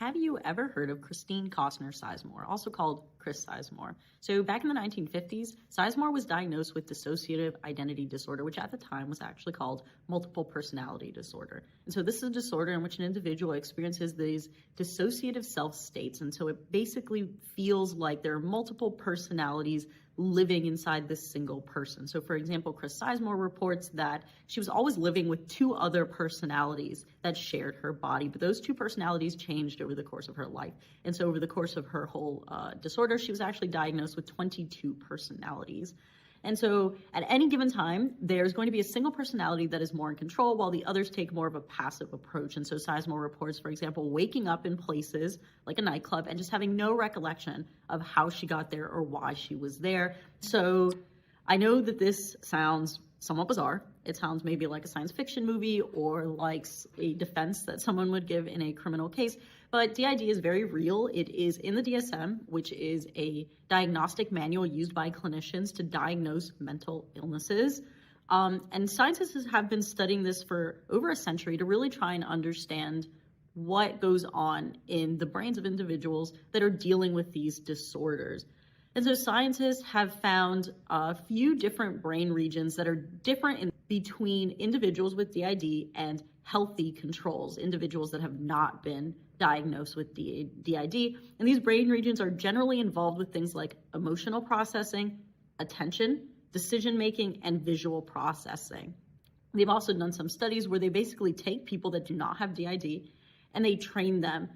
have you ever heard of Christine Costner Sizemore, also called Chris Sizemore? So back in the 1950s, Sizemore was diagnosed with dissociative identity disorder, which at the time was actually called multiple personality disorder. And so this is a disorder in which an individual experiences these dissociative self states. And so it basically feels like there are multiple personalities living inside this single person. So for example, Chris Sizemore reports that she was always living with two other personalities that shared her body, but those two personalities changed over the course of her life. And so over the course of her whole disorder, she was actually diagnosed with 22 personalities. And so at any given time, there's going to be a single personality that is more in control while the others take more of a passive approach. And so Sizemore reports, for example, waking up in places like a nightclub and just having no recollection of how she got there or why she was there. So I know that this sounds somewhat bizarre. It sounds maybe like a science fiction movie or like a defense that someone would give in a criminal case, but DID is very real. It is in the DSM, which is a diagnostic manual used by clinicians to diagnose mental illnesses. And scientists have been studying this for over a century to really try and understand what goes on in the brains of individuals that are dealing with these disorders. And so scientists have found a few different brain regions that are different between individuals with DID and healthy controls, individuals that have not been diagnosed with DID. And these brain regions are generally involved with things like emotional processing, attention, decision-making, and visual processing. They've also done some studies where they basically take people that do not have DID and they train them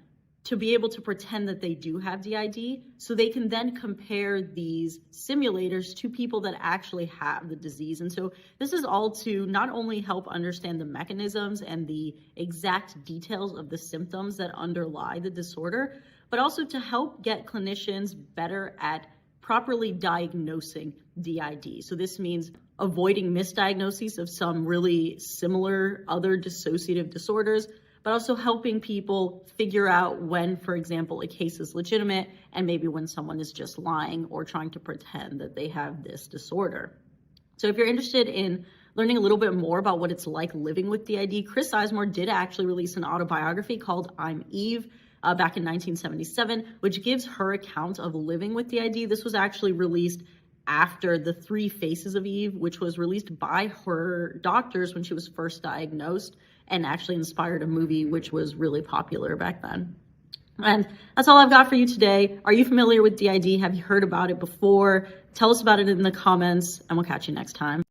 to be able to pretend that they do have DID, so they can then compare these simulators to people that actually have the disease. And so this is all to not only help understand the mechanisms and the exact details of the symptoms that underlie the disorder, but also to help get clinicians better at properly diagnosing DID. So this means avoiding misdiagnoses of some really similar other dissociative disorders, but also helping people figure out when, for example, a case is legitimate and maybe when someone is just lying or trying to pretend that they have this disorder. So if you're interested in learning a little bit more about what it's like living with DID, Chris Sizemore did actually release an autobiography called I'm Eve back in 1977, which gives her account of living with DID. This was actually released after The Three Faces of Eve, which was released by her doctors when she was first diagnosed, and actually inspired a movie which was really popular back then. And that's all I've got for you today. Are you familiar with DID? Have you heard about it before? Tell us about it in the comments, and we'll catch you next time.